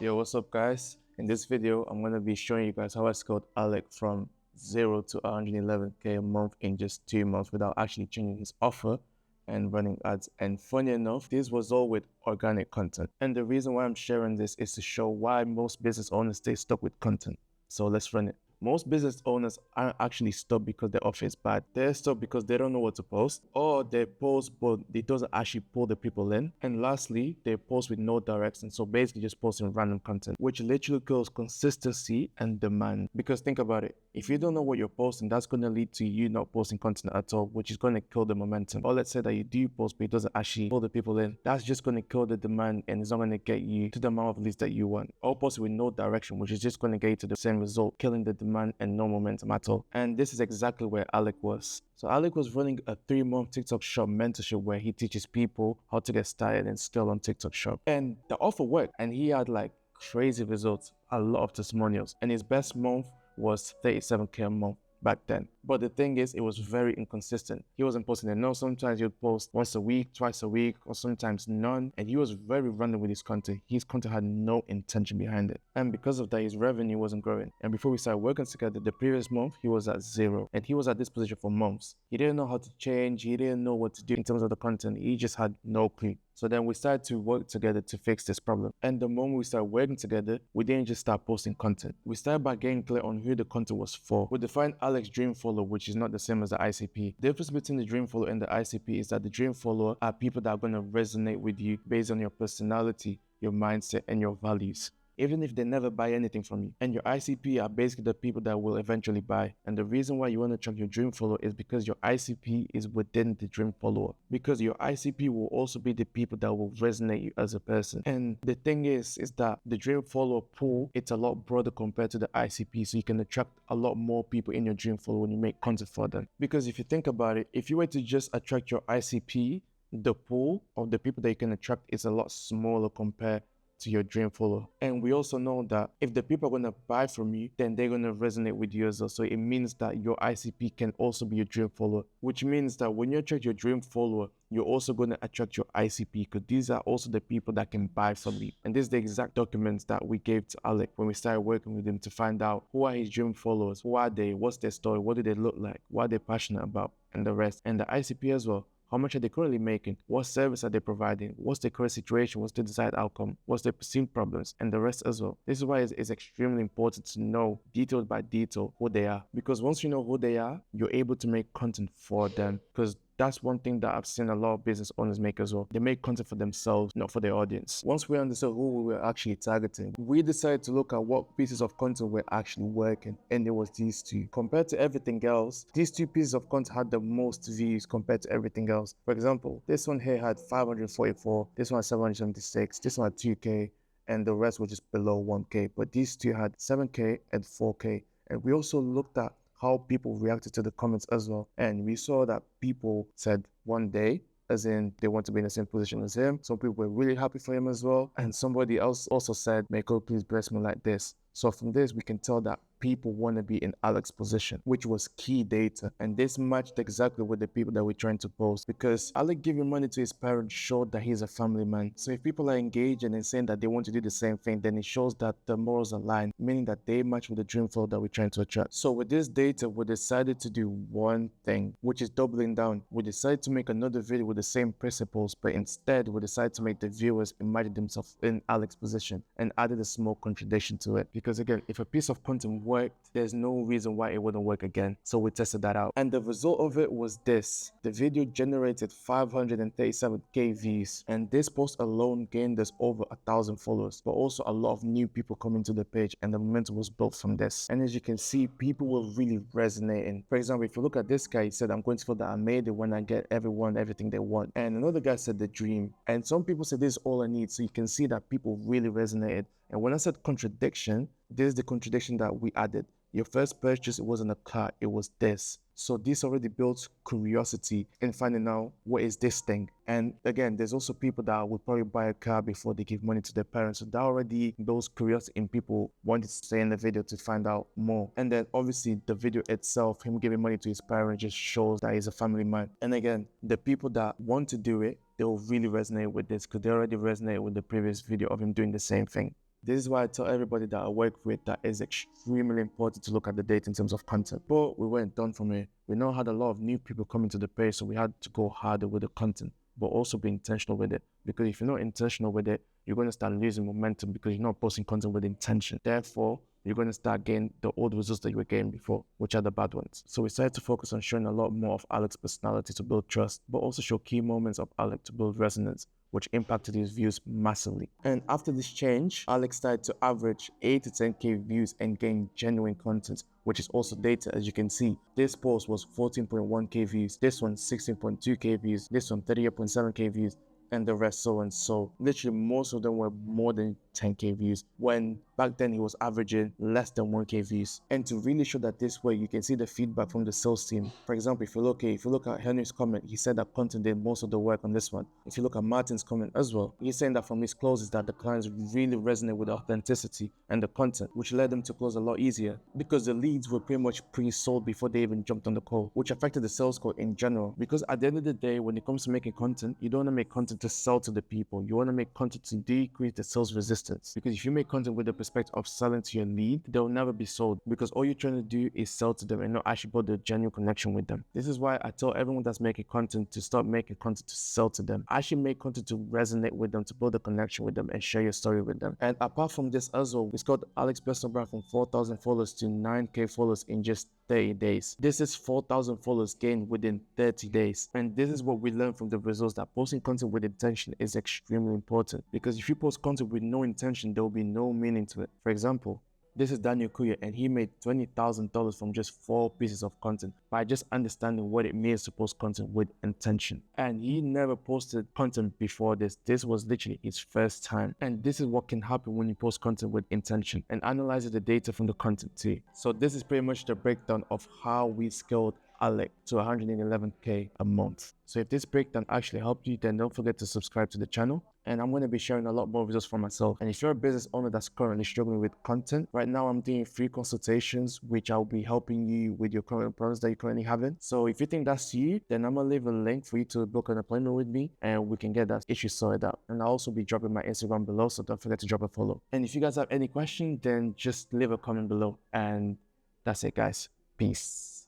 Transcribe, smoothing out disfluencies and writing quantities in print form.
Yo, what's up guys? In this video, I'm going to be showing you guys how I scaled Alec from 0 to 111k a month in just 2 months without actually changing his offer and running ads. And funny enough, this was all with organic content. And the reason why I'm sharing this is to show why most business owners stay stuck with content. So let's run it. Most business owners aren't actually stuck because their offer is bad. They're stuck because they don't know what to post, or they post but it doesn't actually pull the people in. And lastly, they post with no direction, so basically just posting random content, which literally kills consistency and demand. Because think about it, if you don't know what you're posting, that's going to lead to you not posting content at all, which is going to kill the momentum. Or let's say that you do post but it doesn't actually pull the people in, that's just going to kill the demand and it's not going to get you to the amount of leads that you want. Or posting with no direction, which is just going to get you to the same result, killing the demand and no momentum at all. And this is exactly where Alec was. So Alec was running a 3-month TikTok shop mentorship where he teaches people how to get started and scale on TikTok shop. And the offer worked and he had like crazy results, a lot of testimonials. And his best month was 37k a month back then. But the thing is, it was very inconsistent. He wasn't posting enough. Sometimes he'd post once a week, twice a week, or sometimes none. And he was very random with his content. His content had no intention behind it. And because of that, his revenue wasn't growing. And before we started working together, the previous month, he was at 0. And he was at this position for months. He didn't know how to change. He didn't know what to do in terms of the content. He just had no clue. So then we started to work together to fix this problem. And the moment we started working together, we didn't just start posting content. We started by getting clear on who the content was for. We defined Alec's dream follower, which is not the same as the ICP. The difference between the dream follower and the ICP is that the dream follower are people that are going to resonate with you based on your personality, your mindset, and your values, even if they never buy anything from you. And your ICP are basically the people that will eventually buy. And the reason why you want to attract your dream follower is because your ICP is within the dream follower. Because your ICP will also be the people that will resonate you as a person. And the thing is that the dream follower pool, it's a lot broader compared to the ICP. So you can attract a lot more people in your dream follower when you make content for them. Because if you think about it, if you were to just attract your ICP, the pool of the people that you can attract is a lot smaller compared to your dream follower. And we also know that if the people are going to buy from you, then they're going to resonate with you as well. So it means that your ICP can also be your dream follower, which means that when you attract your dream follower, you're also going to attract your ICP, because these are also the people that can buy from you. And this is the exact documents that we gave to Alec when we started working with him to find out who are his dream followers, who are they, what's their story, what do they look like, what are they passionate about, and the rest. And the ICP as well. How much are they currently making? What service are they providing? What's their current situation? What's the desired outcome? What's their perceived problems? And the rest as well. This is why it's extremely important to know detail by detail who they are. Because once you know who they are, you're able to make content for them. Because that's one thing that I've seen a lot of business owners make as well. They make content for themselves, not for their audience. Once we understood who we were actually targeting, we decided to look at what pieces of content were actually working, and it was these two. Compared to everything else, these two pieces of content had the most views compared to everything else. For example, this one here had 544, this one had 776, this one had 2K, and the rest were just below 1K. But these two had 7K and 4K. And we also looked at how people reacted to the comments as well. And we saw that people said one day, as in they want to be in the same position as him. Some people were really happy for him as well. And somebody else also said, may God please bless me like this. So from this, we can tell that people want to be in Alec's position, which was key data. And this matched exactly with the people that we're trying to post, because Alec giving money to his parents showed that he's a family man. So if people are engaging and saying that they want to do the same thing, then it shows that the morals align, meaning that they match with the dream flow that we're trying to attract. So with this data, we decided to do one thing, which is doubling down. We decided to make another video with the same principles, but instead we decided to make the viewers imagine themselves in Alec's position and added a small contradiction to it. Because again, if a piece of content worked, there's no reason why it wouldn't work again. So we tested that out. And the result of it was this. The video generated 537k views. And this post alone gained us over 1,000 followers, but also a lot of new people coming to the page, and the momentum was built from this. And as you can see, people were really resonating. For example, if you look at this guy, he said, I'm going to feel that I made it when I get everyone everything they want. And another guy said the dream. And some people said this is all I need. So you can see that people really resonated. And when I said contradiction, this is the contradiction that we added. Your first purchase, it wasn't a car, it was this. So this already builds curiosity in finding out what is this thing. And again, there's also people that will probably buy a car before they give money to their parents. So that already builds curiosity in people wanting to stay in the video to find out more. And then obviously the video itself, him giving money to his parents, just shows that he's a family man. And again, the people that want to do it, they'll really resonate with this because they already resonated with the previous video of him doing the same thing. This is why I tell everybody that I work with that it's extremely important to look at the data in terms of content. But we weren't done from here. We now had a lot of new people coming to the page, so we had to go harder with the content, but also be intentional with it. Because if you're not intentional with it, you're going to start losing momentum because you're not posting content with intention. Therefore, you're going to start getting the old results that you were getting before, which are the bad ones. So we started to focus on showing a lot more of Alex's personality to build trust, but also show key moments of Alex to build resonance, which impacted his views massively. And after this change, Alex started to average 8 to 10k views and gain genuine content, which is also data. As you can see, this post was 14.1k views, this one 16.2k views, this one 38.7k views, and the rest so and so. Literally, most of them were more than 10k views, when back then he was averaging less than 1k views. And to really show that this way, you can see the feedback from the sales team. For example, if you look at Henry's comment, he said that content did most of the work on this one. If you look at Martin's comment as well, he's saying that from his closes that the clients really resonate with the authenticity and the content, which led them to close a lot easier because the leads were pretty much pre-sold before they even jumped on the call, which affected the sales call in general. Because at the end of the day, when it comes to making content, you don't want to make content to sell to the people. You want to make content to decrease the sales resistance. Because if you make content with the perspective of selling to your lead, they'll never be sold, because all you're trying to do is sell to them and not actually build a genuine connection with them. This is why I tell everyone that's making content to stop making content to sell to them. Actually make content to resonate with them, to build a connection with them and share your story with them. And apart from this as well, we got Alex personal brand from 4,000 followers to 9k followers in just 30 days. This is 4,000 followers gained within 30 days. And this is what we learned from the results, that posting content with intention is extremely important. Because if you post content with no intention, there will be no meaning to it. For example, this is Daniel Kuya, and he made $20,000 from just 4 pieces of content by just understanding what it means to post content with intention. And he never posted content before this. This was literally his first time. And this is what can happen when you post content with intention and analyze the data from the content too. So this is pretty much the breakdown of how we scaled Alex to 111k a month. So if this breakdown actually helped you, then don't forget to subscribe to the channel. And I'm going to be sharing a lot more videos for myself. And if you're a business owner that's currently struggling with content, right now I'm doing free consultations, which I'll be helping you with your current problems that you're currently having. So if you think that's you, then I'm going to leave a link for you to book an appointment with me, and we can get that issue sorted out. And I'll also be dropping my Instagram below, so don't forget to drop a follow. And if you guys have any question, then just leave a comment below. And that's it, guys. Peace.